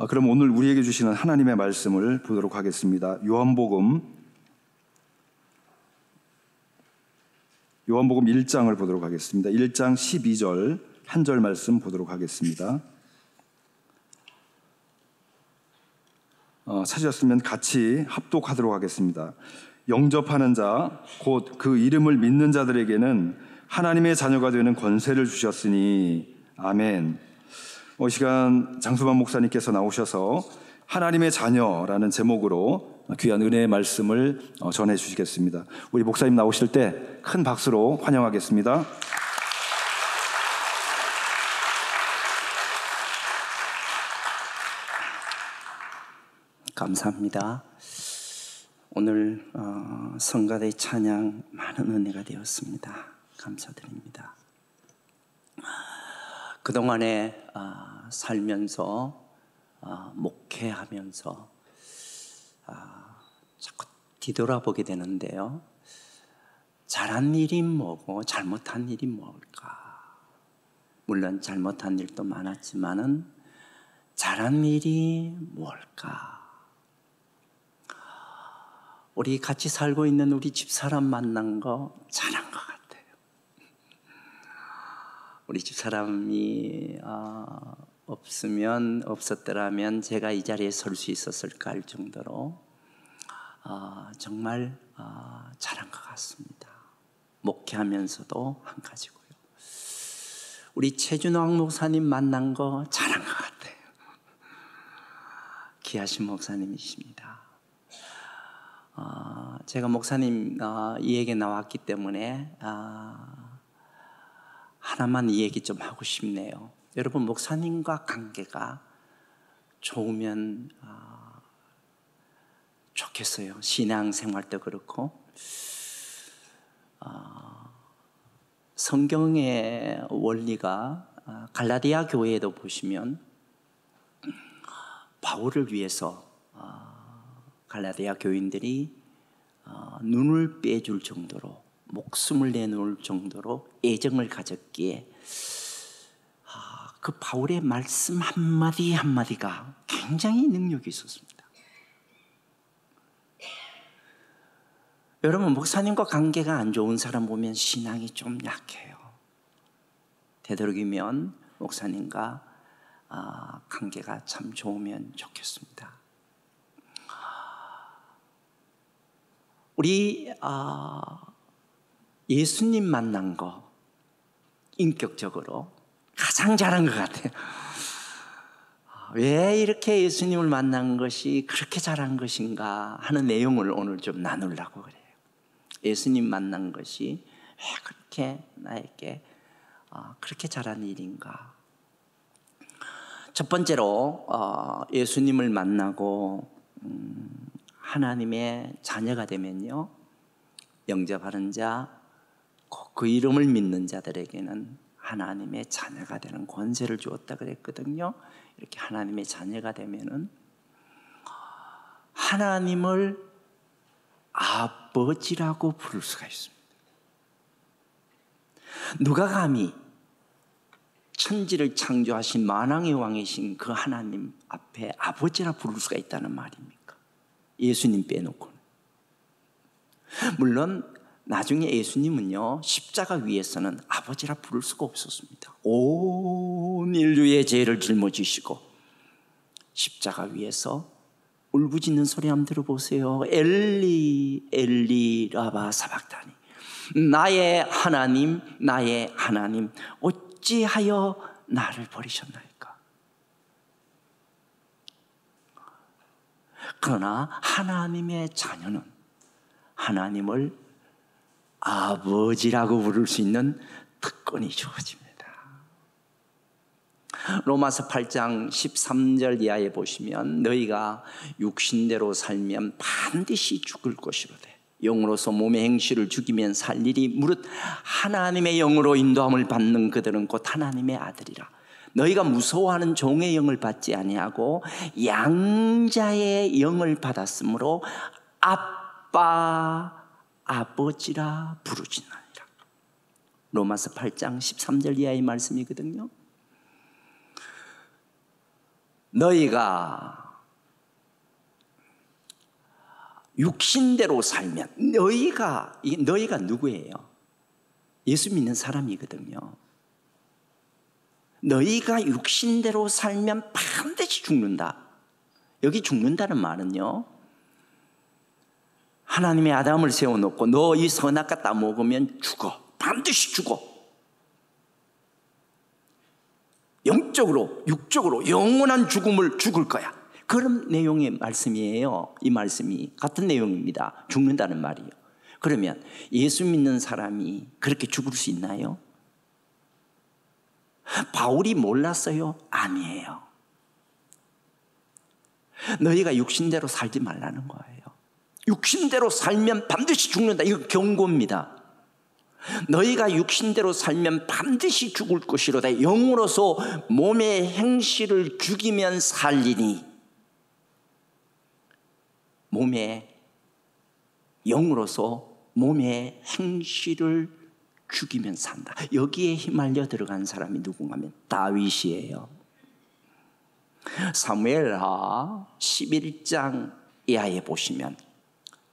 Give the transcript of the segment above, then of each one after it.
그럼 오늘 우리에게 주시는 하나님의 말씀을 보도록 하겠습니다. 요한복음 1장을 보도록 하겠습니다. 1장 12절 한 절 말씀 보도록 하겠습니다. 찾으셨으면 같이 합독하도록 하겠습니다. 영접하는 자, 곧 그 이름을 믿는 자들에게는 하나님의 자녀가 되는 권세를 주셨으니 아멘. 이 시간 장수만 목사님께서 나오셔서 하나님의 자녀라는 제목으로 귀한 은혜의 말씀을 전해 주시겠습니다. 우리 목사님 나오실 때 큰 박수로 환영하겠습니다. 감사합니다. 오늘 성가대 찬양 많은 은혜가 되었습니다. 감사드립니다. 그동안에 살면서 목회하면서 자꾸 뒤돌아보게 되는데요. 잘한 일이 뭐고 잘못한 일이 뭘까? 물론 잘못한 일도 많았지만은 잘한 일이 뭘까? 우리 같이 살고 있는 우리 집사람 만난 거 잘한 것 같아요. 우리 집사람이 없었더라면 제가 이 자리에 설 수 있었을까 할 정도로 정말 잘한 것 같습니다. 목회하면서도 한 가지고요. 우리 최준왕 목사님 만난 거 잘한 것 같아요. 귀하신 목사님이십니다. 제가 목사님 이 얘기 나왔기 때문에 하나만 이 얘기 좀 하고 싶네요. 여러분, 목사님과 관계가 좋으면 좋겠어요. 신앙생활도 그렇고 성경의 원리가 갈라디아 교회에도 보시면 바울을 위해서 갈라디아 교인들이 눈을 빼줄 정도로 목숨을 내놓을 정도로 애정을 가졌기에 그 바울의 말씀 한마디 한마디가 굉장히 능력이 있었습니다. 여러분, 목사님과 관계가 안 좋은 사람 보면 신앙이 좀 약해요. 되도록이면 목사님과 관계가 참 좋으면 좋겠습니다. 우리 예수님 만난 거 인격적으로 가장 잘한 것 같아요. 왜 이렇게 예수님을 만난 것이 그렇게 잘한 것인가 하는 내용을 오늘 좀 나누려고 그래요. 예수님 만난 것이 왜 그렇게 나에게 그렇게 잘한 일인가. 첫 번째로 예수님을 만나고 하나님의 자녀가 되면요, 영접하는 자, 그 이름을 믿는 자들에게는 하나님의 자녀가 되는 권세를 주었다 그랬거든요. 이렇게 하나님의 자녀가 되면은 하나님을 아버지라고 부를 수가 있습니다. 누가 감히 천지를 창조하신 만왕의 왕이신 그 하나님 앞에 아버지라 부를 수가 있다는 말입니까? 예수님 빼놓고는. 물론 나중에 예수님은요, 십자가 위에서는 아버지라 부를 수가 없었습니다. 온 인류의 죄를 짊어지시고 십자가 위에서 울부짖는 소리 한번 들어보세요. 엘리 엘리 라바 사박다니, 나의 하나님 나의 하나님 어찌하여 나를 버리셨나이까. 그러나 하나님의 자녀는 하나님을 아버지라고 부를 수 있는 특권이 주어집니다. 로마서 8장 13절 이하에 보시면 너희가 육신대로 살면 반드시 죽을 것이로되 영으로서 몸의 행실을 죽이면 살 일이 무릇 하나님의 영으로 인도함을 받는 그들은 곧 하나님의 아들이라. 너희가 무서워하는 종의 영을 받지 아니하고 양자의 영을 받았으므로 아빠 아버지라 부르짖나니라. 로마서 8장 13절 이하의 말씀이거든요. 너희가 육신대로 살면, 너희가 누구예요? 예수 믿는 사람이거든요. 너희가 육신대로 살면 반드시 죽는다. 여기 죽는다는 말은요, 하나님의 아담을 세워놓고 너 이 선악과 따먹으면 죽어. 반드시 죽어. 영적으로, 육적으로 영원한 죽음을 죽을 거야. 그런 내용의 말씀이에요. 이 말씀이 같은 내용입니다. 죽는다는 말이에요. 그러면 예수 믿는 사람이 그렇게 죽을 수 있나요? 바울이 몰랐어요? 아니에요. 너희가 육신대로 살지 말라는 거예요. 육신대로 살면 반드시 죽는다. 이거 경고입니다. 너희가 육신대로 살면 반드시 죽을 것이로다. 영으로서 몸의 행실을 죽이면 살리니, 영으로서 몸의 행실을 죽이면 산다. 여기에 휘말려 들어간 사람이 누군가 하면 다윗이에요. 사무엘하 11장 이하에 보시면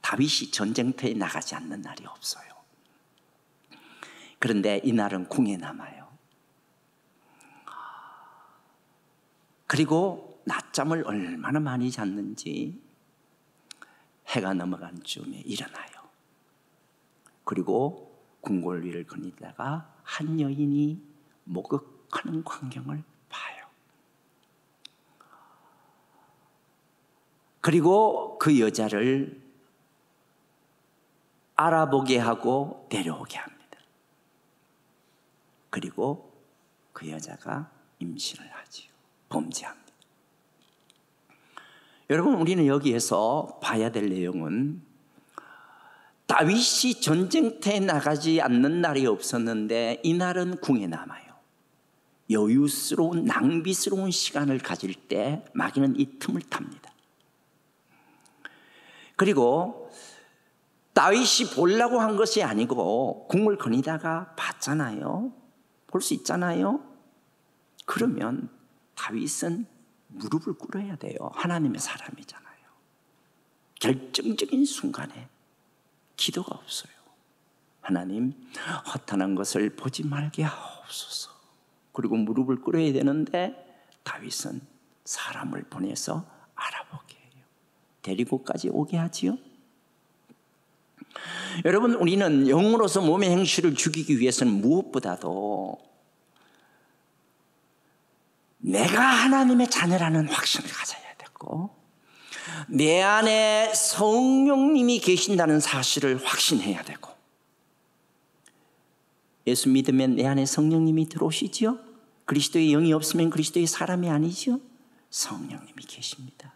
다윗이 전쟁터에 나가지 않는 날이 없어요. 그런데 이날은 궁에 남아요. 그리고 낮잠을 얼마나 많이 잤는지 해가 넘어간 즈음에 일어나요. 그리고 궁궐 위를 거니다가 한 여인이 목욕하는 광경을 봐요. 그리고 그 여자를 알아보게 하고 데려오게 합니다. 그리고 그 여자가 임신을 하지요. 범죄합니다. 여러분, 우리는 여기에서 봐야 될 내용은 다윗이 전쟁터에 나가지 않는 날이 없었는데 이날은 궁에 남아요. 여유스러운 낭비스러운 시간을 가질 때 마귀는 이 틈을 탑니다. 그리고 다윗이 보려고 한 것이 아니고 궁을 거니다가 봤잖아요. 볼 수 있잖아요. 그러면 다윗은 무릎을 꿇어야 돼요. 하나님의 사람이잖아요. 결정적인 순간에 기도가 없어요. 하나님, 허탄한 것을 보지 말게 하옵소서. 그리고 무릎을 꿇어야 되는데 다윗은 사람을 보내서 알아보게 해요. 데리고까지 오게 하지요. 여러분, 우리는 영으로서 몸의 행실을 죽이기 위해서는 무엇보다도 내가 하나님의 자녀라는 확신을 가져야 되고, 내 안에 성령님이 계신다는 사실을 확신해야 되고, 예수 믿으면 내 안에 성령님이 들어오시지요. 그리스도의 영이 없으면 그리스도의 사람이 아니죠. 성령님이 계십니다.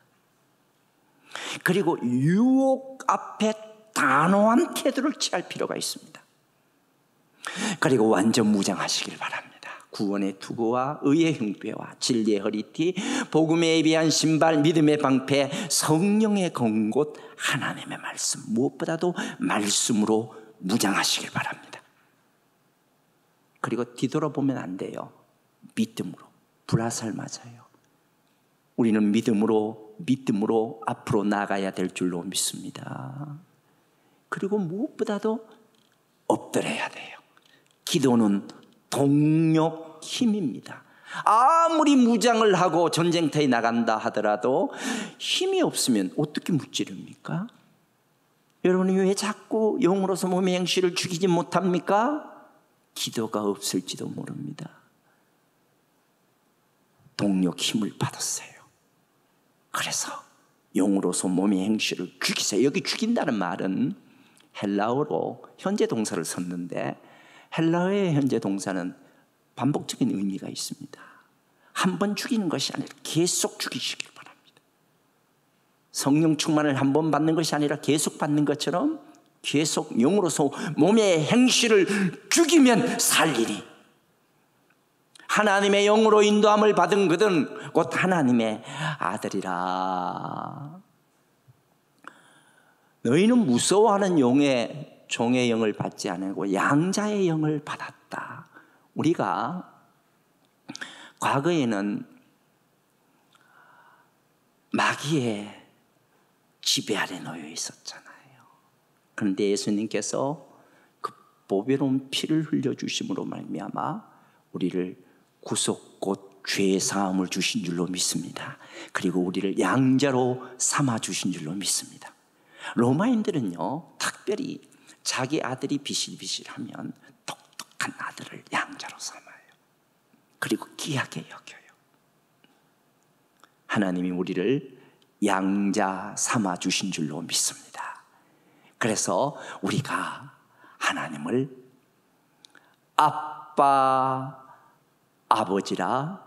그리고 유혹 앞에 단호한 태도를 취할 필요가 있습니다. 그리고 완전 무장하시길 바랍니다. 구원의 투구와 의의 흉배와 진리의 허리띠, 복음에 예비한 신발, 믿음의 방패, 성령의 검곶, 하나님의 말씀, 무엇보다도 말씀으로 무장하시길 바랍니다. 그리고 뒤돌아보면 안 돼요. 믿음으로, 불화살 맞아요. 우리는 믿음으로 앞으로 나가야 될 줄로 믿습니다. 그리고 무엇보다도 엎드려야 돼요. 기도는 동력 힘입니다. 아무리 무장을 하고 전쟁터에 나간다 하더라도 힘이 없으면 어떻게 무찌릅니까? 여러분이 왜 자꾸 영으로서 몸의 행실을 죽이지 못합니까? 기도가 없을지도 모릅니다. 동력 힘을 받았어요. 그래서 영으로서 몸의 행실을 죽이세요. 여기 죽인다는 말은 헬라어로 현재 동사를 썼는데, 헬라어의 현재 동사는 반복적인 의미가 있습니다. 한 번 죽이는 것이 아니라 계속 죽이시길 바랍니다. 성령 충만을 한 번 받는 것이 아니라 계속 받는 것처럼 계속 영으로서 몸의 행실을 죽이면 살리니, 하나님의 영으로 인도함을 받은 그들은 곧 하나님의 아들이라. 너희는 무서워하는 종의 영을 받지 않고 양자의 영을 받았다. 우리가 과거에는 마귀의 지배 아래 놓여 있었잖아요. 그런데 예수님께서 그 보배로운 피를 흘려주심으로 말미암아 우리를 구속 곧 죄의 사함을 주신 줄로 믿습니다. 그리고 우리를 양자로 삼아 주신 줄로 믿습니다. 로마인들은요, 특별히 자기 아들이 비실비실하면 똑똑한 아들을 양자로 삼아요. 그리고 귀하게 여겨요. 하나님이 우리를 양자 삼아 주신 줄로 믿습니다. 그래서 우리가 하나님을 아빠, 아버지라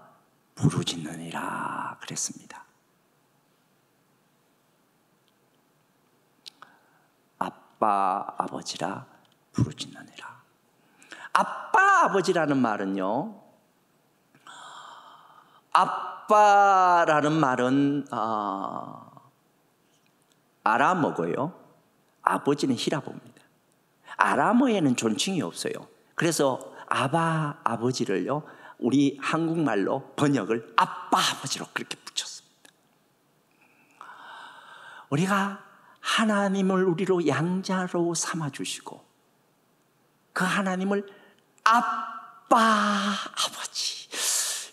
부르짖느니라 그랬습니다. 아빠, 아버지라 부르짖느니라. 아빠, 아버지라는 말은요, 아빠라는 말은 아람어고요, 아버지는 히라보입니다. 아람어에는 존칭이 없어요. 그래서 아바, 아버지를요, 우리 한국말로 번역을 아빠, 아버지로 그렇게 붙였습니다. 우리가 하나님을 우리로 양자로 삼아주시고 그 하나님을 아빠, 아버지.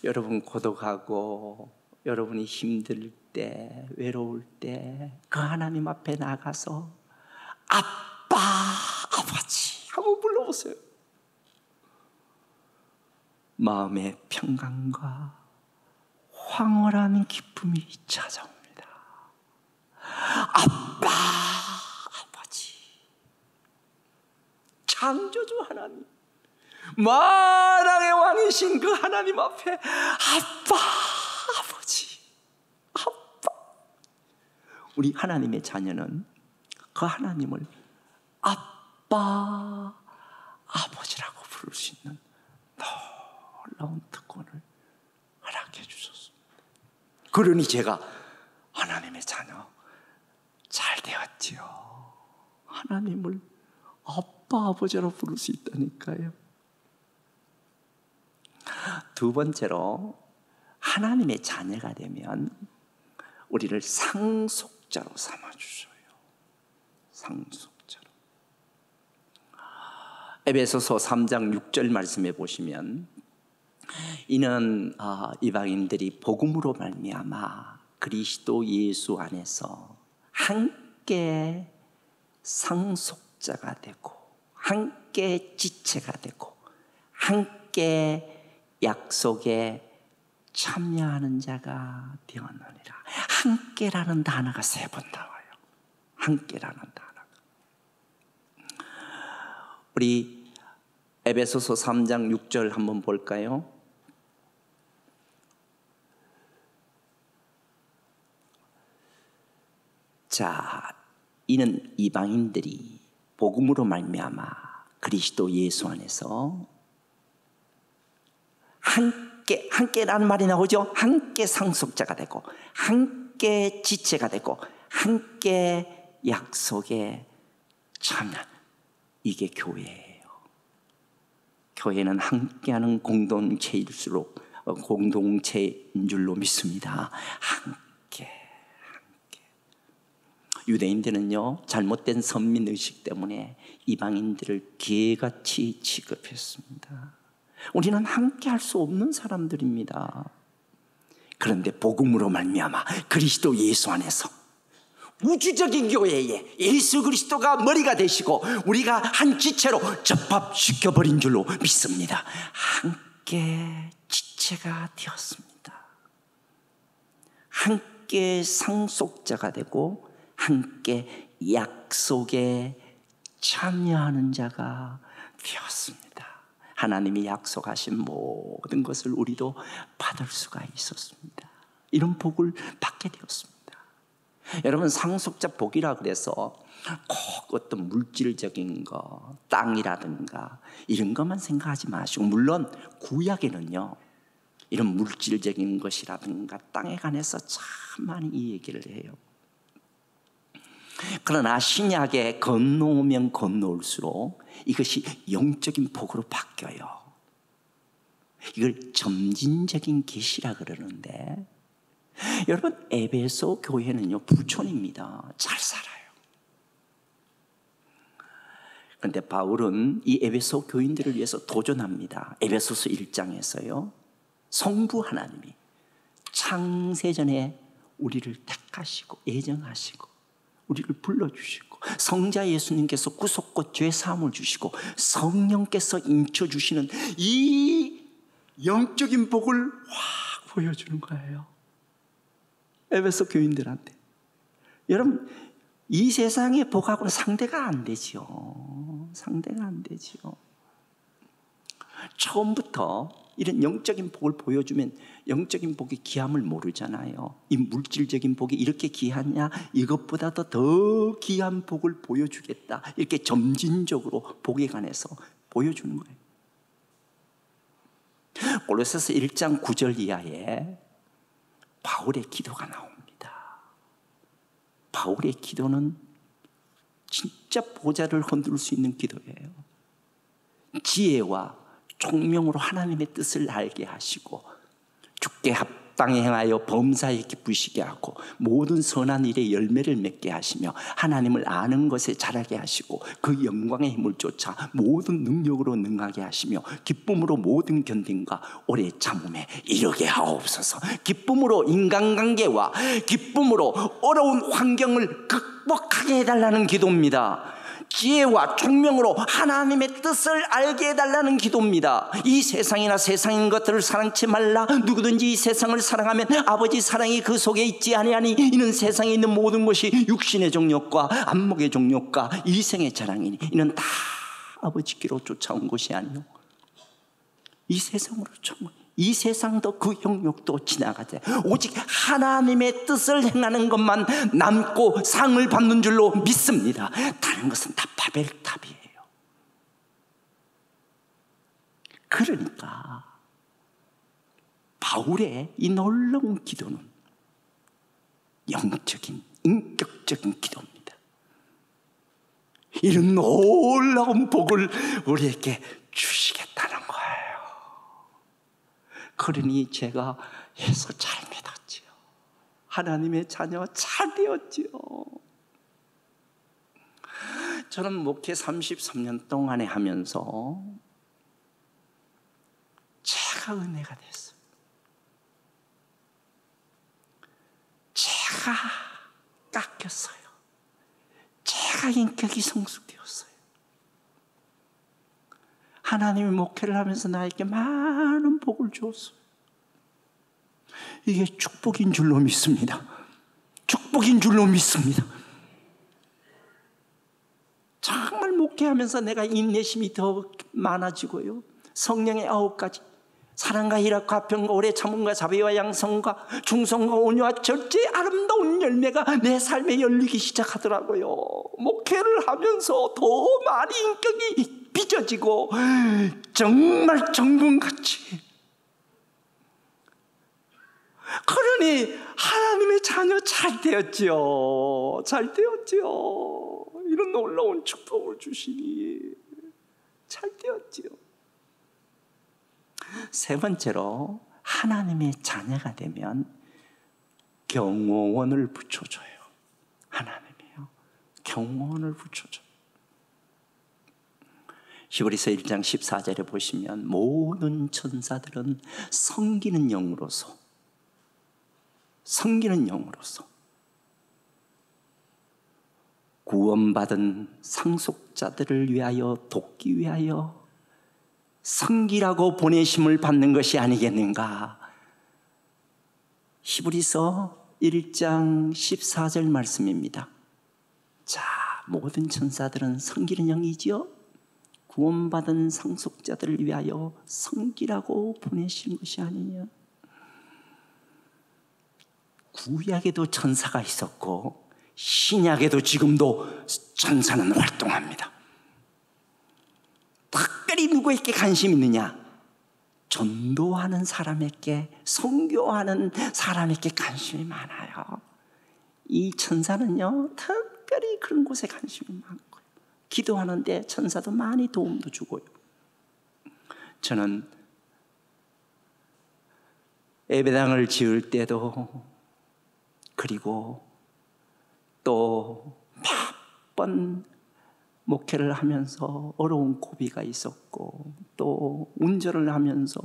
여러분 고독하고 여러분이 힘들 때, 외로울 때 그 하나님 앞에 나가서 아빠, 아버지 한번 불러보세요. 마음의 평강과 황홀한 기쁨이 찾아옵니다. 아빠, 아버지. 창조주 하나님, 만왕의 왕이신 그 하나님 앞에 아빠, 아버지, 아빠. 우리 하나님의 자녀는 그 하나님을 아빠, 아버지라고 부를 수 있는 놀라운 특권을 허락해 주셨습니다. 그러니 제가 하나님의 자녀 잘 되었지요. 하나님을 아빠, 아버지라고 부를 수 있다니까요. 두 번째로, 하나님의 자녀가 되면 우리를 상속자로 삼아주셔요. 상속자로. 에베소서 3장 6절 말씀해 보시면, 이는 이방인들이 복음으로 말미암아 그리스도 예수 안에서 함께 상속자가 되고 함께 지체가 되고 함께 약속에 참여하는 자가 되었느니라. 함께라는 단어가 3번 나와요. 함께라는 단어가. 우리 에베소서 3장 6절 한번 볼까요? 자, 이는 이방인들이 복음으로 말미암아 그리스도 예수 안에서 함께라는 말이 나오죠. 함께 상속자가 되고 함께 지체가 되고 함께 약속에 참여. 이게 교회예요. 교회는 함께하는 공동체인 줄로 믿습니다. 함께. 유대인들은요, 잘못된 선민의식 때문에 이방인들을 개같이 취급했습니다. 우리는 함께 할 수 없는 사람들입니다. 그런데 복음으로 말미암아 그리스도 예수 안에서 우주적인 교회에 예수 그리스도가 머리가 되시고 우리가 한 지체로 접합시켜버린 줄로 믿습니다. 함께 지체가 되었습니다. 함께 상속자가 되고 함께 약속에 참여하는 자가 되었습니다. 하나님이 약속하신 모든 것을 우리도 받을 수가 있었습니다. 이런 복을 받게 되었습니다. 여러분, 상속자 복이라 그래서 꼭 어떤 물질적인 거, 땅이라든가 이런 것만 생각하지 마시고, 물론 구약에는요 이런 물질적인 것이라든가 땅에 관해서 참 많이 이 얘기를 해요. 그러나 신약에 건너오면 건너올수록 이것이 영적인 복으로 바뀌어요. 이걸 점진적인 계시라 그러는데, 여러분, 에베소 교회는요, 부촌입니다. 잘 살아요. 그런데 바울은 이 에베소 교인들을 위해서 도전합니다. 에베소서 1장에서요, 성부 하나님이 창세전에 우리를 택하시고 예정하시고 우리를 불러주시고 성자 예수님께서 구속과 죄사함을 주시고 성령께서 인쳐주시는 이 영적인 복을 확 보여주는 거예요, 에베소 교인들한테. 여러분, 이 세상의 복하고는 상대가 안 되지요. 상대가 안 되지요. 처음부터 이런 영적인 복을 보여주면 영적인 복의 귀함을 모르잖아요. 이 물질적인 복이 이렇게 귀하냐, 이것보다도 더 귀한 복을 보여주겠다, 이렇게 점진적으로 복에 관해서 보여주는 거예요. 골로새서 1장 9절 이하에 바울의 기도가 나옵니다. 바울의 기도는 진짜 보좌를 흔들 수 있는 기도예요. 지혜와 총명으로 하나님의 뜻을 알게 하시고 주께 합당히 행하여 범사에 기쁘시게 하고 모든 선한 일에 열매를 맺게 하시며 하나님을 아는 것에 자라게 하시고 그 영광의 힘을 쫓아 모든 능력으로 능하게 하시며 기쁨으로 모든 견딘과 오래 참음에 이르게 하옵소서. 기쁨으로 인간관계와 기쁨으로 어려운 환경을 극복하게 해달라는 기도입니다. 지혜와 총명으로 하나님의 뜻을 알게 해달라는 기도입니다. 이 세상이나 세상인 것들을 사랑치 말라. 누구든지 이 세상을 사랑하면 아버지 사랑이 그 속에 있지 아니하니 이는 세상에 있는 모든 것이 육신의 정욕과 안목의 정욕과 이생의 자랑이니 이는 다 아버지께로 쫓아온 것이 아니요 이 세상으로 쫓아온 것이. 이 세상도 그 형욕도 지나가되 오직 하나님의 뜻을 행하는 것만 남고 상을 받는 줄로 믿습니다. 다른 것은 다 바벨탑이에요. 그러니까 바울의 이 놀라운 기도는 영적인 인격적인 기도입니다. 이런 놀라운 복을 우리에게 주시겠다는 거예요. 그러니 제가 해서 잘 믿었지요. 하나님의 자녀 잘 되었지요. 저는 목회 33년 동안에 하면서 제가 은혜가 됐어요. 제가 깎였어요. 제가 인격이 성숙되었어요. 하나님이 목회를 하면서 나에게 많은 복을 주었어요. 이게 축복인 줄로 믿습니다. 축복인 줄로 믿습니다. 정말 목회하면서 내가 인내심이 더 많아지고요. 성령의 9가지 사랑과 희락과 화평과 오래 참음과 자비와 양성과 충성과 온유와 절제의 아름다운 열매가 내 삶에 열리기 시작하더라고요. 목회를 하면서 더 많이 인격이 빚어지고 정말 정금같이. 그러니 하나님의 자녀 잘 되었지요. 잘 되었지요. 이런 놀라운 축복을 주시니 잘 되었지요. 세 번째로 하나님의 자녀가 되면 경호원을 붙여줘요. 하나님이요, 경호원을 붙여줘요. 히브리서 1장 14절에 보시면 모든 천사들은 섬기는 영으로서 구원받은 상속자들을 위하여 돕기 위하여 섬기라고 보내심을 받는 것이 아니겠는가. 히브리서 1장 14절 말씀입니다. 자, 모든 천사들은 섬기는 영이지요. 구원받은 상속자들을 위하여 섬기라고 보내신 것이 아니냐. 구약에도 천사가 있었고 신약에도 지금도 천사는 활동합니다. 특별히 누구에게 관심 있느냐? 전도하는 사람에게, 선교하는 사람에게 관심이 많아요. 이 천사는요, 특별히 그런 곳에 관심이 많고요. 기도하는데 천사도 많이 도움도 주고요. 저는 예배당을 지을 때도 그리고 또 몇 번 목회를 하면서 어려운 고비가 있었고, 또 운전을 하면서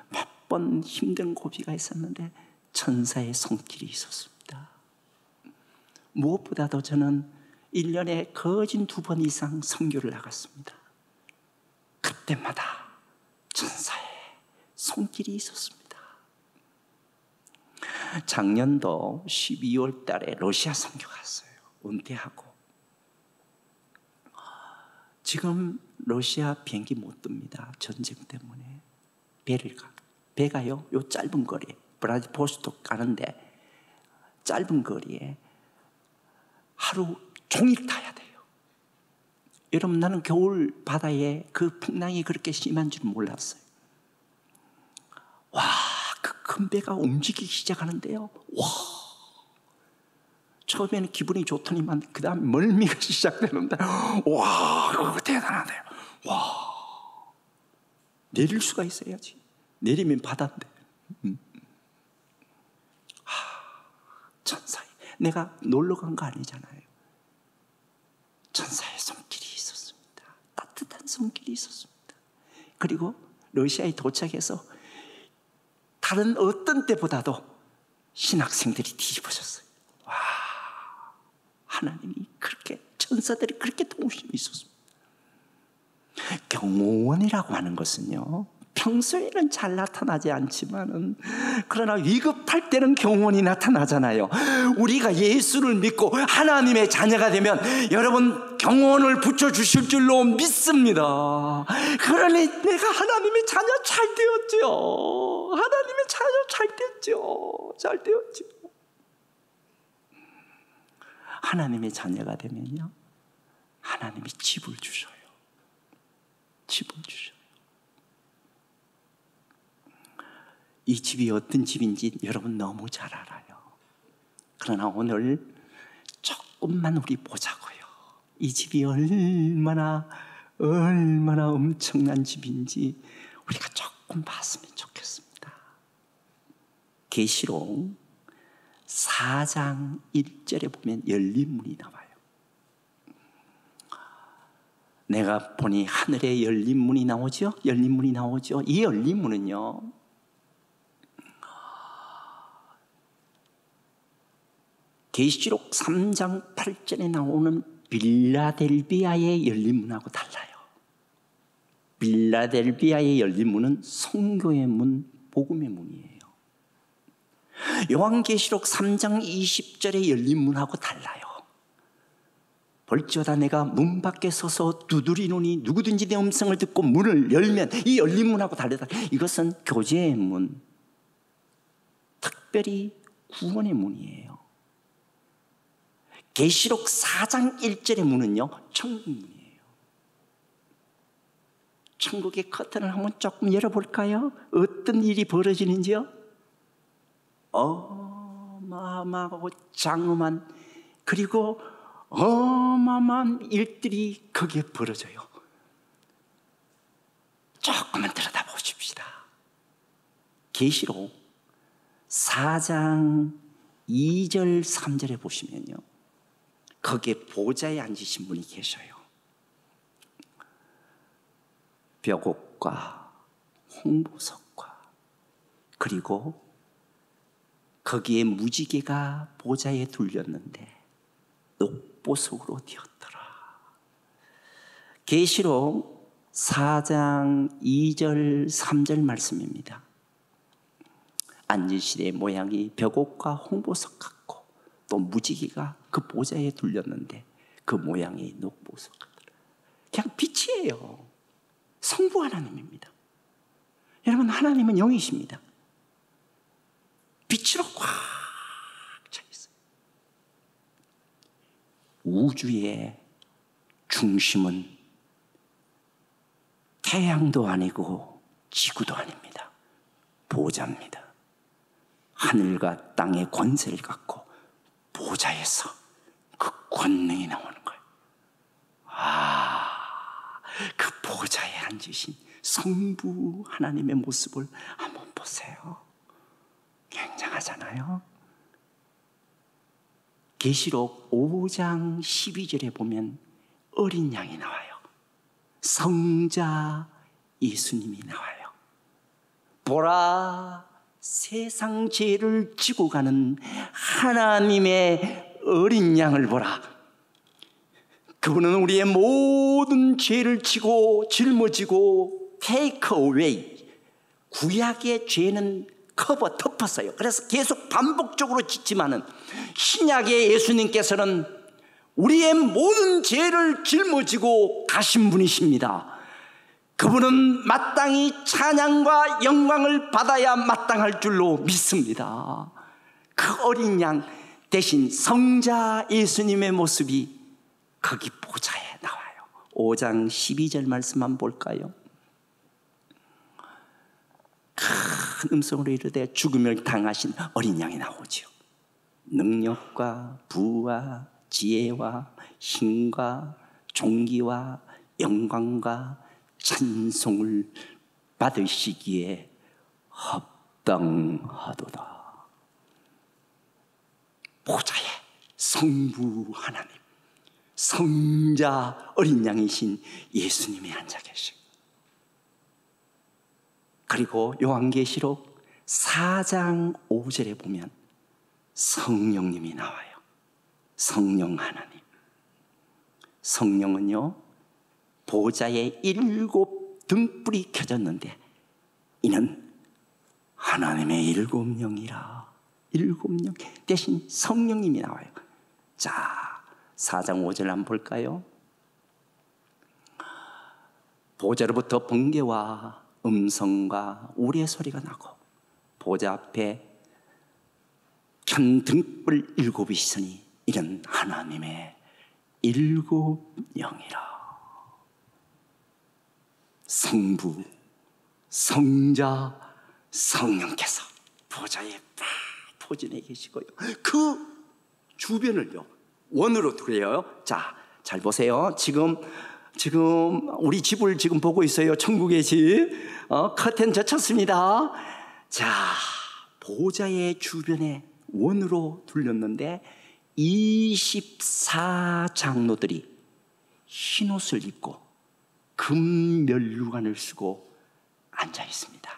몇 번 힘든 고비가 있었는데 천사의 손길이 있었습니다. 무엇보다도 저는 1년에 거진 2번 이상 선교를 나갔습니다. 그때마다 천사의 손길이 있었습니다. 작년도 12월 달에 러시아 선교 갔어요. 은퇴하고. 지금 러시아 비행기 못 뜹니다. 전쟁 때문에. 배가요, 요 짧은 거리, 브라디보스톡 가는데 짧은 거리에 하루 종일 타야 돼요. 여러분, 나는 겨울 바다에 그 풍랑이 그렇게 심한 줄 몰랐어요. 와, 그 큰 배가 움직이기 시작하는데요. 와, 처음에는 기분이 좋더니만 그 다음 멀미가 시작되는데, 와, 그거 대단하네요. 와, 내릴 수가 있어야지. 내리면 바다인데. 천사의, 내가 놀러 간 거 아니잖아요. 천사의 손길이 있었습니다. 따뜻한 손길이 있었습니다. 그리고 러시아에 도착해서 다른 어떤 때보다도 신학생들이 뒤집어졌어요. 와, 하나님이 그렇게, 천사들이 그렇게 도우심이 있었습니다. 경호원이라고 하는 것은요, 평소에는 잘 나타나지 않지만은, 그러나 위급할 때는 경호원이 나타나잖아요. 우리가 예수를 믿고 하나님의 자녀가 되면 여러분 경호원을 붙여주실 줄로 믿습니다. 그러니 내가 하나님의 자녀 잘 되었죠. 하나님의 자녀 잘 되었죠. 잘 되었죠. 하나님의 자녀가 되면요, 하나님이 집을 주셔요. 집을 주셔요. 이 집이 어떤 집인지 여러분 너무 잘 알아요. 그러나 오늘 조금만 우리 보자고요. 이 집이 얼마나 엄청난 집인지 우리가 조금 봤으면 좋겠습니다. 계시록 4장 1절에 보면 열린 문이 나와요. 내가 보니 하늘에 열린 문이 나오죠. 열린 문이 나오죠. 이 열린 문은요, 계시록 3장 8절에 나오는 빌라델비아의 열린 문하고 달라요. 빌라델비아의 열린 문은 선교의 문, 복음의 문이에요. 요한계시록 3장 20절의 열린 문하고 달라요. 볼지어다 내가 문 밖에 서서 두드리노니 누구든지 내 음성을 듣고 문을 열면, 이 열린 문하고 다르다. 이것은 교제의 문, 특별히 구원의 문이에요. 계시록 4장 1절의 문은요, 천국 문이에요. 천국의 커튼을 한번 조금 열어볼까요? 어떤 일이 벌어지는지요? 어마어마하고 장엄한, 그리고 어마어마한 일들이 거기에 벌어져요. 조금만 들여다보십시다. 계시록 4장 2절 3절에 보시면요, 거기에 보좌에 앉으신 분이 계셔요. 벽옥과 홍보석과, 그리고 거기에 무지개가 보좌에 둘렸는데 녹보석으로 되었더라. 계시록 4장 2절 3절 말씀입니다. 앉으시되 모양이 벽옥과 홍보석 같고, 또 무지개가 그 보좌에 둘렸는데 그 모양이 녹보석 같더라. 그냥 빛이에요. 성부 하나님입니다. 여러분, 하나님은 영이십니다. 빛으로 꽉 차 있어요. 우주의 중심은 태양도 아니고 지구도 아닙니다. 보좌입니다. 하늘과 땅의 권세를 갖고 보좌에서 그 권능이 나오는 거예요. 그 보좌에 앉으신 성부 하나님의 모습을 한번 보세요. 굉장하잖아요. 계시록 5장 12절에 보면 어린 양이 나와요. 성자 예수님이 나와요. 보라, 세상 죄를 지고 가는 하나님의 어린 양을 보라. 그분은 우리의 모든 죄를 지고 짊어지고 take away. 구약의 죄는 커버 덮었어요. 그래서 계속 반복적으로 짓지만은 신약의 예수님께서는 우리의 모든 죄를 짊어지고 가신 분이십니다. 그분은 마땅히 찬양과 영광을 받아야 마땅할 줄로 믿습니다. 그 어린 양 대신 성자 예수님의 모습이 거기 보좌에 나와요. 5장 12절 말씀 한번 볼까요? 큰 음성으로 이르되 죽음을 당하신 어린 양이 나오죠. 능력과 부와 지혜와 힘과 존귀와 영광과 찬송을 받으시기에 합당하도다. 보좌에 성부 하나님, 성자 어린 양이신 예수님이 앉아 계시고, 그리고 요한계시록 4장 5절에 보면 성령님이 나와요. 성령 하나님. 성령은요, 보좌에 7 등불이 켜졌는데 이는 하나님의 7영이라. 7영 대신 성령님이 나와요. 자, 4장 5절 한번 볼까요? 보좌로부터 번개와 음성과 우리의 소리가 나고 보좌 앞에 큰 등불 7이 있으니 이는 하나님의 7영이라. 성부, 성자, 성령께서 보좌에 딱 포진해 계시고요. 그 주변을요 원으로 둘러요. 자, 잘 보세요. 지금 우리 집을 지금 보고 있어요. 천국의 집. 커튼 젖혔습니다. 자, 보좌의 주변에 원으로 둘렸는데 24장로들이 흰 옷을 입고 금 면류관을 쓰고 앉아 있습니다.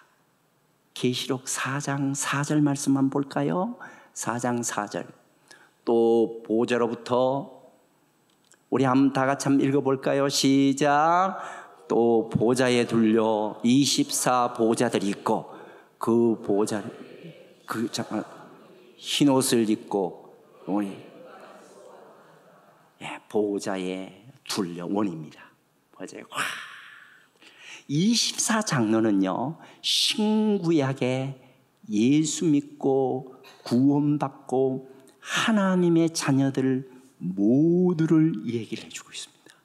계시록 4장 4절 말씀만 볼까요? 4장 4절. 또 보좌로부터, 우리 한번 다 같이 한번 읽어볼까요? 시작. 또 보좌에 둘려 24 보좌들이 있고 그 보좌, 잠깐, 흰 옷을 입고 우리 보좌에 둘려 원입니다. 보좌에 24장로는요 신구약에 예수 믿고 구원받고 하나님의 자녀들 모두를 얘기를 해주고 있습니다.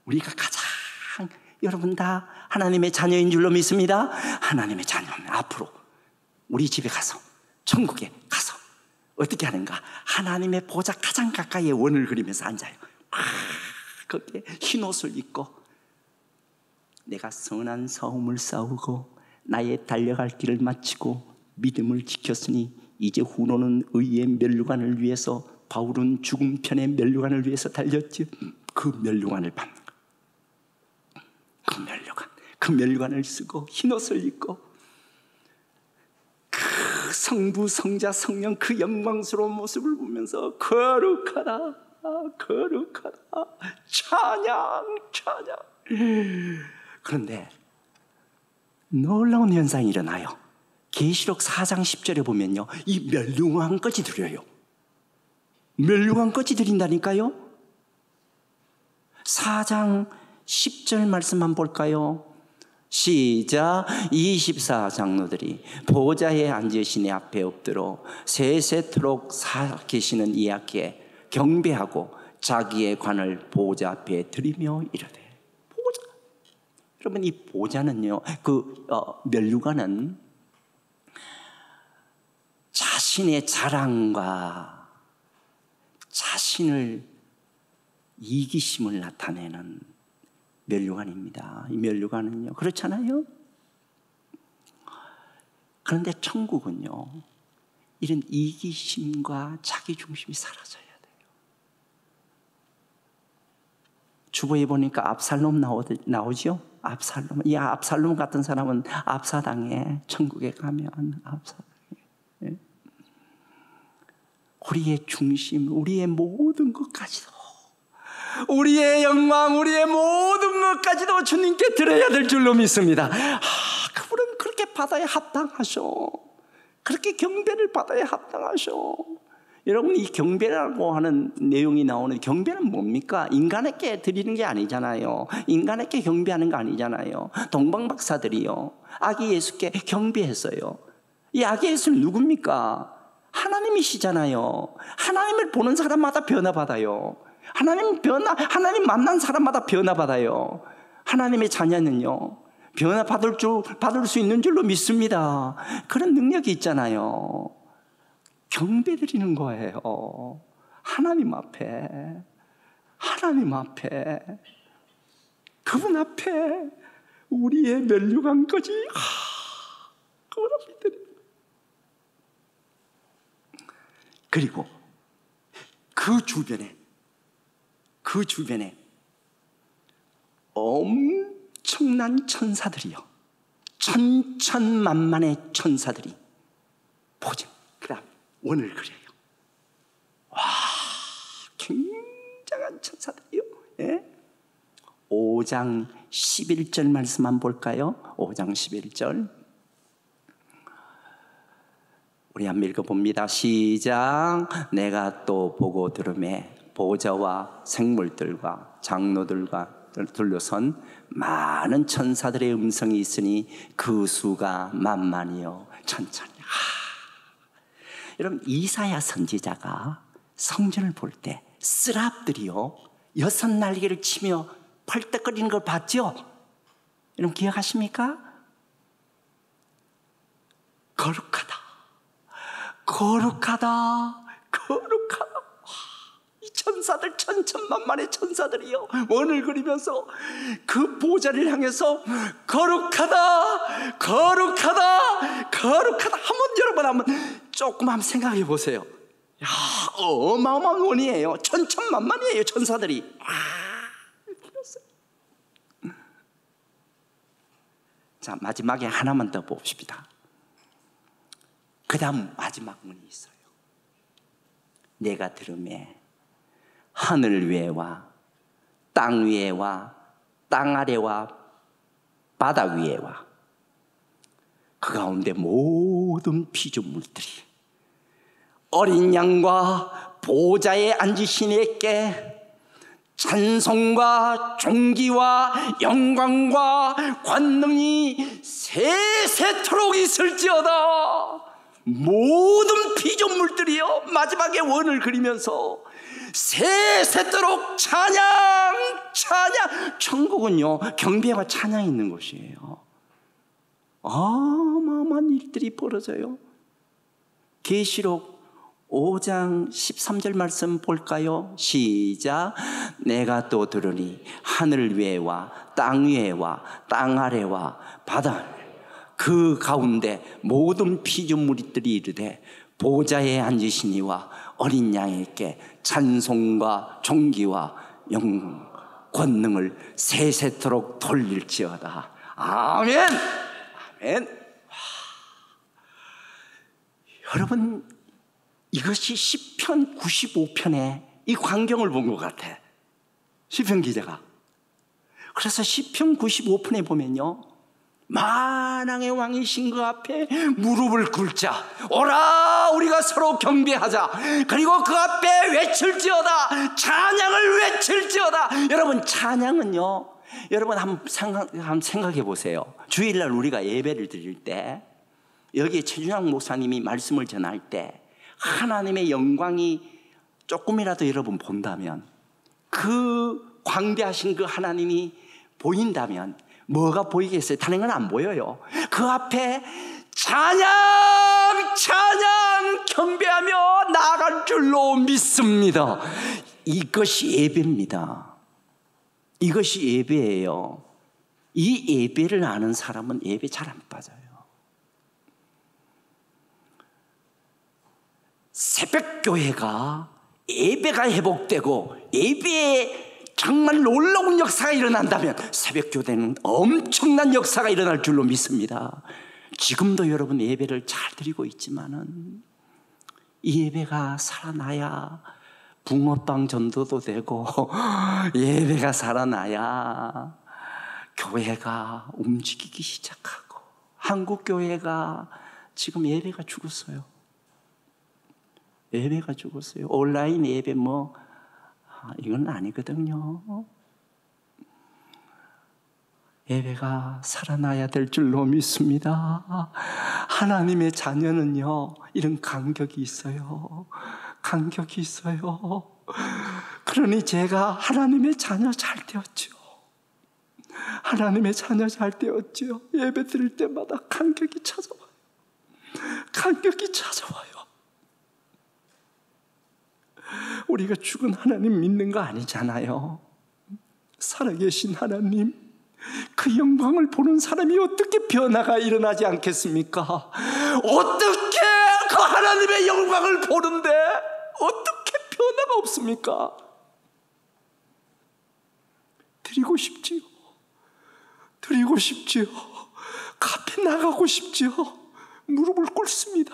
우리가 가장, 여러분 다 하나님의 자녀인 줄로 믿습니다. 하나님의 자녀는 앞으로 우리 집에 가서, 천국에 가서 어떻게 하는가? 하나님의 보좌 가장 가까이에 원을 그리면서 앉아요. 거기에 흰 옷을 입고 내가 선한 싸움을 싸우고 나의 달려갈 길을 마치고 믿음을 지켰으니 이제 후로는 의의 면류관을 위해서, 바울은 죽음 편의 면류관을 위해서 달렸지. 그 면류관을 받는 거. 그 면류관을 쓰고 흰 옷을 입고 그 성부, 성자, 성령 그 영광스러운 모습을 보면서 거룩하다, 거룩하다, 찬양. 그런데 놀라운 현상이 일어나요. 계시록 4장 10절에 보면요, 이 면류관까지 드려요. 면류관까지 드린다니까요. 4장 10절 말씀만 볼까요? 시작. 24장로들이 보좌에 앉으시니 앞에 엎드려 세세토록 계시는 이하께 경배하고 자기의 관을 보좌 앞에 드리며 이르되. 보좌. 여러분, 이 보좌는요, 면류관은 자신의 자랑과 자신을 이기심을 나타내는 면류관입니다. 이 면류관은요, 그렇잖아요. 그런데 천국은요, 이런 이기심과 자기중심이 사라져야 돼요. 주보에 보니까 압살롬 나오죠? 압살롬. 이 압살롬 같은 사람은 압사당해. 천국에 가면 압사당해. 예? 우리의 중심, 우리의 모든 것까지도, 우리의 영광, 우리의 모든 것까지도 주님께 드려야 될 줄로 믿습니다. 그분은 그렇게 받아야 합당하셔. 그렇게 경배를 받아야 합당하셔. 여러분, 이 경배라고 하는 내용이 나오는 경배는 뭡니까? 인간에게 드리는 게 아니잖아요. 인간에게 경배하는 거 아니잖아요. 동방박사들이요, 아기 예수께 경배했어요. 이 아기 예수는 누굽니까? 하나님이시잖아요. 하나님을 보는 사람마다 변화받아요. 하나님 만난 사람마다 변화받아요. 하나님의 자녀는요, 받을 수 있는 줄로 믿습니다. 그런 능력이 있잖아요. 경배드리는 거예요. 하나님 앞에, 그분 앞에 우리의 멸류관까지 그걸 믿으리는 거예요. 그리고 그 주변에 엄청난 천사들이요, 천천만만의 천사들이 보증, 그다음 원을 그려요. 와, 굉장한 천사들이요. 예? 5장 11절 말씀 한번 볼까요? 5장 11절 우리 한번 읽어봅니다. 시작. 내가 또 보고 들으매 보좌와 생물들과 장로들과 둘러선 많은 천사들의 음성이 있으니 그 수가 만만이요 천천히. 여러분, 이사야 선지자가 성전을 볼 때 스랍들이요 6 날개를 치며 펄떡거리는 걸 봤죠? 여러분 기억하십니까? 거룩하다. 이 천사들, 천천만만의 천사들이요 원을 그리면서 그 보좌를 향해서 거룩하다. 한번 조금 한번 생각해 보세요. 야, 어마어마한 원이에요. 천천만만이에요, 천사들이. 자, 마지막에 하나만 더 봅시다. 그 다음 마지막 문이 있어요. 내가 들으매 하늘 위에와 땅 위에와 땅 아래와 바다 위에와 그 가운데 모든 피조물들이 어린 양과 보좌에 앉으신 이께 찬송과 존귀와 영광과 권능이 세세토록 있을지어다. 모든 피조물들이요 마지막에 원을 그리면서 세세토록 찬양. 천국은요 경배와 찬양이 있는 곳이에요. 어마어마한 일들이 벌어져요. 계시록 5장 13절 말씀 볼까요? 시작. 내가 또 들으니 하늘 위에와 땅 위에와 땅 아래와 바다 그 가운데 모든 피조물들이 이르되 보좌에 앉으신 이와 어린 양에게 찬송과 존귀와 영광 권능을 세세토록 돌릴지어다. 아멘. 여러분, 이것이 시편 95편의 이 광경을 본 것 같아, 시편 기자가. 그래서 시편 95편에 보면요, 만왕의 왕이신 그 앞에 무릎을 꿇자. 오라, 우리가 서로 경배하자. 그리고 그 앞에 외칠지어다. 찬양을 외칠지어다. 여러분, 찬양은요, 여러분 한번 생각해 보세요. 주일날 우리가 예배를 드릴 때 여기에 최준학 목사님이 말씀을 전할 때 하나님의 영광이 조금이라도 여러분 본다면, 그 광대하신 그 하나님이 보인다면 뭐가 보이겠어요? 다른 건 안 보여요. 그 앞에 찬양 경배하며 나아갈 줄로 믿습니다. 이것이 예배입니다. 이것이 예배예요. 이 예배를 아는 사람은 예배 잘 안 빠져요. 새벽교회가 예배가 회복되고 예배에 정말 놀라운 역사가 일어난다면 새벽교회는 엄청난 역사가 일어날 줄로 믿습니다. 지금도 여러분 예배를 잘 드리고 있지만은 이 예배가 살아나야 붕어빵 전도도 되고 예배가 살아나야 교회가 움직이기 시작하고, 한국 교회가 지금 예배가 죽었어요. 예배가 죽었어요. 온라인 예배 이건 아니거든요. 예배가 살아나야 될 줄로 믿습니다. 하나님의 자녀는요, 이런 간격이 있어요. 간격이 있어요. 그러니 제가 하나님의 자녀 잘 되었죠. 하나님의 자녀 잘 되었죠. 예배 드릴 때마다 간격이 찾아와요. 간격이 찾아와요. 우리가 죽은 하나님 믿는 거 아니잖아요. 살아계신 하나님, 그 영광을 보는 사람이 어떻게 변화가 일어나지 않겠습니까? 어떻게 그 하나님의 영광을 보는데 어떻게 변화가 없습니까? 드리고 싶지요. 드리고 싶지요. 카페 나가고 싶지요. 무릎을 꿇습니다.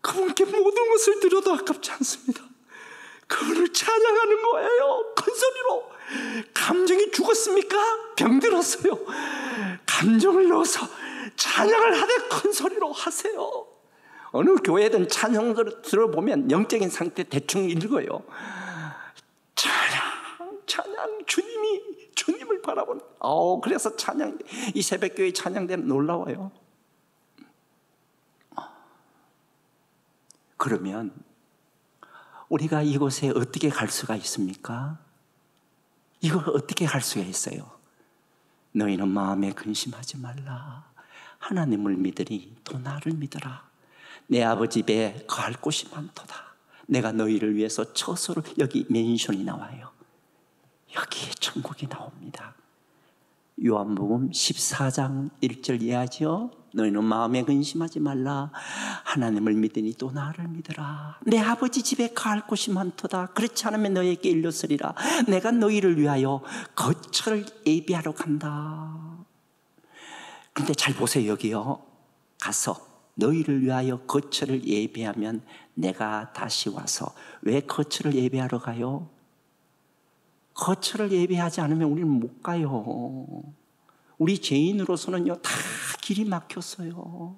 그분께 모든 것을 드려도 아깝지 않습니다. 그분을 찬양하는 거예요. 큰 소리로. 감정이 죽었습니까? 병들었어요. 감정을 넣어서 찬양을 하되 큰 소리로 하세요. 어느 교회든 찬양을 들어보면 영적인 상태 대충 읽어요. 찬양, 주님을 바라보는. 그래서 찬양, 이 새벽교회 찬양대는 놀라워요. 그러면 우리가 이곳에 어떻게 갈 수가 있습니까? 이걸 어떻게 갈 수가 있어요? 너희는 마음에 근심하지 말라. 하나님을 믿으니 또 나를 믿어라. 내 아버지 집에 갈 곳이 많도다. 내가 너희를 위해서 처소를, 여기 멘션이 나와요. 여기에 천국이 나옵니다. 요한복음 14장 1절 이해하죠? 너희는 마음에 근심하지 말라. 하나님을 믿으니 또 나를 믿으라. 내 아버지 집에 갈 곳이 많도다. 그렇지 않으면 너희에게 일렀으리라. 내가 너희를 위하여 거처를 예비하러 간다. 근데 잘 보세요. 여기요, 가서 너희를 위하여 거처를 예비하면 내가 다시 와서. 왜 거처를 예비하러 가요? 거처를 예비하지 않으면 우리는 못 가요. 우리 죄인으로서는요, 다 길이 막혔어요.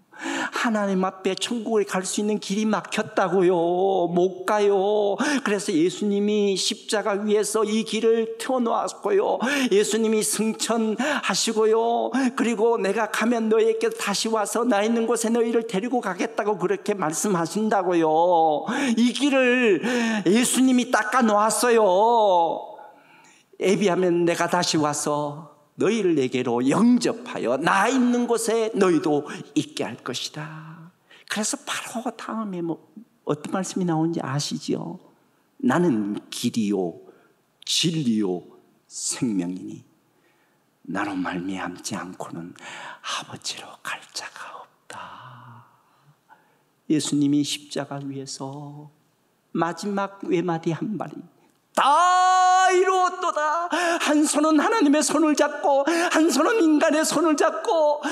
하나님 앞에 천국에 갈 수 있는 길이 막혔다고요. 못 가요. 그래서 예수님이 십자가 위에서 이 길을 펴놓았고요. 예수님이 승천하시고요. 그리고 내가 가면 너희에게 다시 와서 나 있는 곳에 너희를 데리고 가겠다고 그렇게 말씀하신다고요. 이 길을 예수님이 닦아 놓았어요. 예비하면 내가 다시 와서 너희를 내게로 영접하여 나 있는 곳에 너희도 있게 할 것이다. 그래서 바로 다음에 어떤 말씀이 나오는지 아시죠? 나는 길이요 진리요 생명이니 나로 말미암지 않고는 아버지로 갈 자가 없다. 예수님이 십자가 위에서 마지막 외마디 한 말이 다 이루었도다. 한 손은 하나님의 손을 잡고 한 손은 인간의 손을 잡고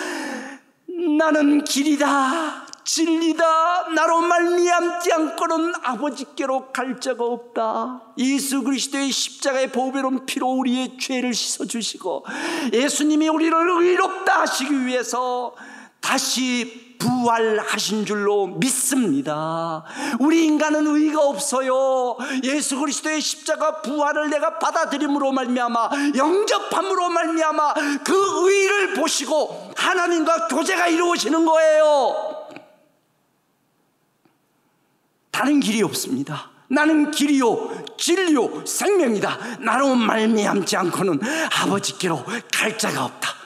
나는 길이다 진리다 나로 말미암지 않고는 아버지께로 갈 자가 없다. 예수 그리스도의 십자가의 보배로운 피로 우리의 죄를 씻어주시고 예수님이 우리를 의롭다 하시기 위해서 다시 부활하신 줄로 믿습니다. 우리 인간은 의가 없어요. 예수 그리스도의 십자가 부활을 내가 받아들임으로 말미암아 영접함으로 말미암아 그 의를 보시고 하나님과 교제가 이루어지는 거예요. 다른 길이 없습니다. 나는 길이요 진리요 생명이다. 나로 말미암지 않고는 아버지께로 갈 자가 없다.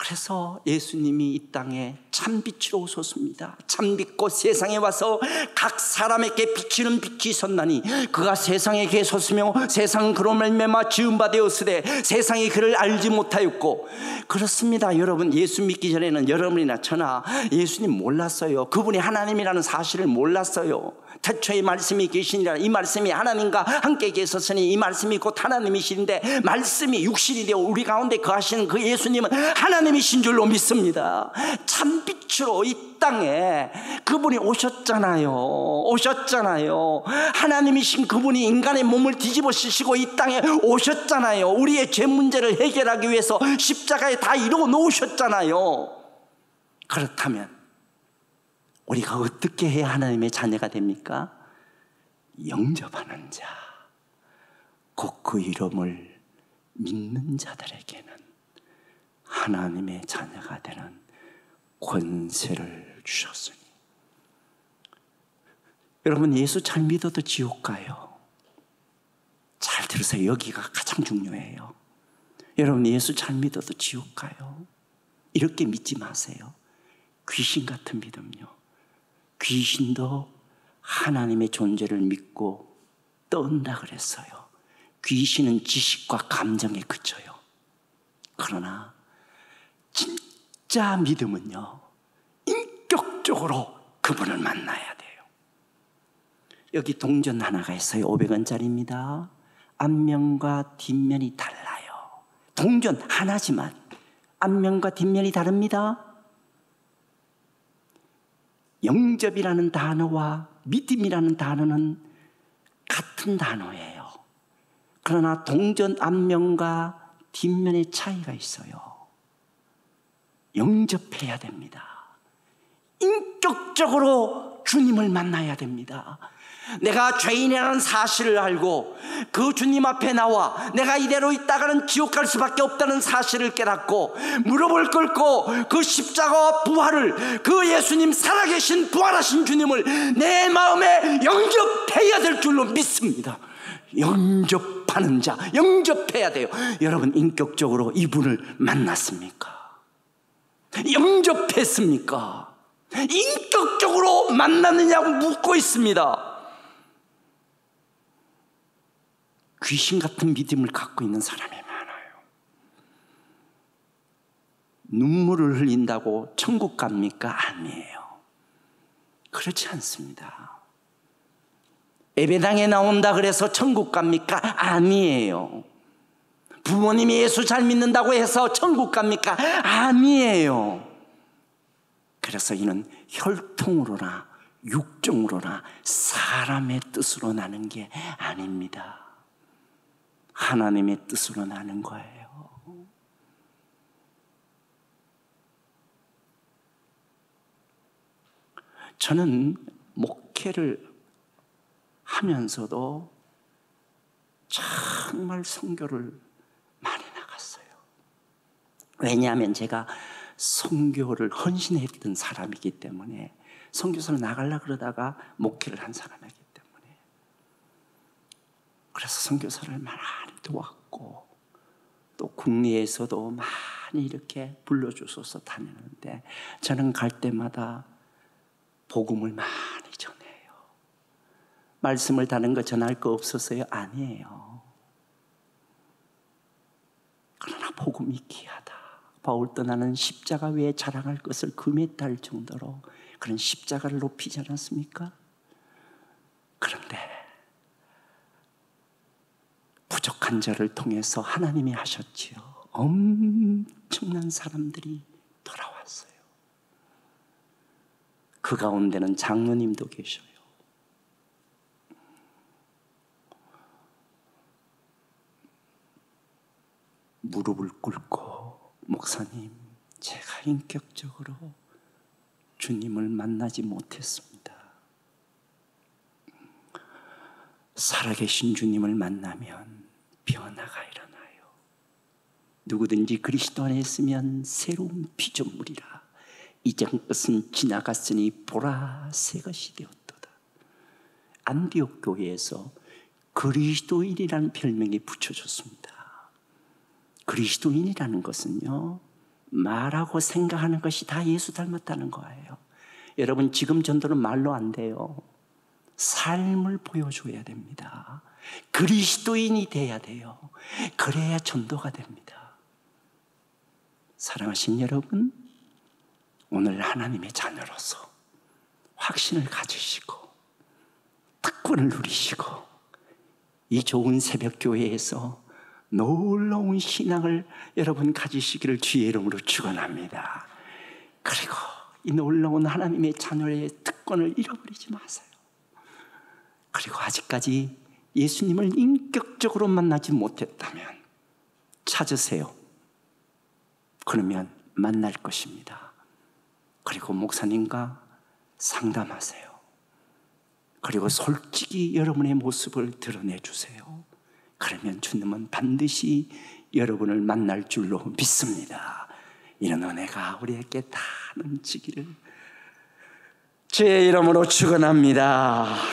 그래서 예수님이 이 땅에 참빛으로 오셨습니다. 참빛고 세상에 와서 각 사람에게 비치는 빛이 있었나니 그가 세상에 계셨으며 세상은 그로 말미암아 지은 바 되었으되 세상이 그를 알지 못하였고. 그렇습니다. 여러분, 예수 믿기 전에는 여러분이나 저나 예수님 몰랐어요. 그분이 하나님이라는 사실을 몰랐어요. 태초에 말씀이 계시니라. 이 말씀이 하나님과 함께 계셨으니 이 말씀이 곧 하나님이신데 말씀이 육신이 되어 우리 가운데 거하시는 그 예수님은 하나님이신 줄로 믿습니다. 참빛으로 이 땅에 그분이 오셨잖아요. 하나님이신 그분이 인간의 몸을 뒤집어 쓰시고 이 땅에 오셨잖아요. 우리의 죄 문제를 해결하기 위해서 십자가에 다 이루어 놓으셨잖아요. 그렇다면 우리가 어떻게 해야 하나님의 자녀가 됩니까? 영접하는 자, 곧 그 이름을 믿는 자들에게는 하나님의 자녀가 되는 권세를 주셨으니. 여러분, 예수 잘 믿어도 지옥 가요. 잘 들으세요. 여기가 가장 중요해요. 여러분, 예수 잘 믿어도 지옥 가요. 이렇게 믿지 마세요. 귀신 같은 믿음요. 귀신도 하나님의 존재를 믿고 떤다 그랬어요. 귀신은 지식과 감정에 그쳐요. 그러나 진짜 믿음은요, 인격적으로 그분을 만나야 돼요. 여기 동전 하나가 있어요. 500원짜리입니다. 앞면과 뒷면이 달라요. 동전 하나지만 앞면과 뒷면이 다릅니다. 영접이라는 단어와 믿음이라는 단어는 같은 단어예요. 그러나 동전 앞면과 뒷면의 차이가 있어요. 영접해야 됩니다. 인격적으로 주님을 만나야 됩니다. 내가 죄인이라는 사실을 알고 그 주님 앞에 나와 내가 이대로 있다가는 지옥 갈 수밖에 없다는 사실을 깨닫고 무릎을 꿇고 그 십자가와 부활을, 그 예수님 살아계신 부활하신 주님을 내 마음에 영접해야 될 줄로 믿습니다. 영접하는 자, 영접해야 돼요. 여러분, 인격적으로 이분을 만났습니까? 영접했습니까? 인격적으로 만났느냐고 묻고 있습니다. 귀신 같은 믿음을 갖고 있는 사람이 많아요. 눈물을 흘린다고 천국 갑니까? 아니에요. 그렇지 않습니다. 예배당에 나온다 그래서 천국 갑니까? 아니에요. 부모님이 예수 잘 믿는다고 해서 천국 갑니까? 아니에요. 그래서 이는 혈통으로나 육정으로나 사람의 뜻으로 나는 게 아닙니다. 하나님의 뜻으로 나는 거예요. 저는 목회를 하면서도 정말 선교를 많이 나갔어요. 왜냐하면 제가 선교를 헌신했던 사람이기 때문에, 선교사로 나가려고 그러다가 목회를 한 사람이기 때문에, 그래서 선교사를 많이 도왔고 또 국내에서도 많이 이렇게 불러주셔서 다니는데, 저는 갈 때마다 복음을 많이 전해요. 말씀을 다른 거 전할 거 없었어요? 아니에요. 그러나 복음이 귀하다. 바울 떠나는 십자가 외에 자랑할 것을 금에 딸 정도로 그런 십자가를 높이지 않았습니까? 그런데 부족한 자를 통해서 하나님이 하셨지요. 엄청난 사람들이 돌아왔어요. 그 가운데는 장로님도 계셔요. 무릎을 꿇고, 목사님, 제가 인격적으로 주님을 만나지 못했습니다. 살아계신 주님을 만나면 변화가 일어나요. 누구든지 그리스도 안에 있으면 새로운 피조물이라. 이전 것은 지나갔으니 보라 새 것이 되었도다. 안디옥 교회에서 그리스도인이라는 별명이 붙여졌습니다. 그리스도인이라는 것은요, 말하고 생각하는 것이 다 예수 닮았다는 거예요. 여러분, 지금 전도는 말로 안 돼요. 삶을 보여줘야 됩니다. 그리스도인이 돼야 돼요. 그래야 전도가 됩니다. 사랑하신 여러분, 오늘 하나님의 자녀로서 확신을 가지시고 특권을 누리시고 이 좋은 새벽 교회에서 놀라운 신앙을 여러분 가지시기를 주의 이름으로 축원합니다. 그리고 이 놀라운 하나님의 자녀의 특권을 잃어버리지 마세요. 그리고 아직까지 예수님을 인격적으로 만나지 못했다면 찾으세요. 그러면 만날 것입니다. 그리고 목사님과 상담하세요. 그리고 솔직히 여러분의 모습을 드러내주세요. 그러면 주님은 반드시 여러분을 만날 줄로 믿습니다. 이런 은혜가 우리에게 다 넘치기를 주의 이름으로 축원합니다.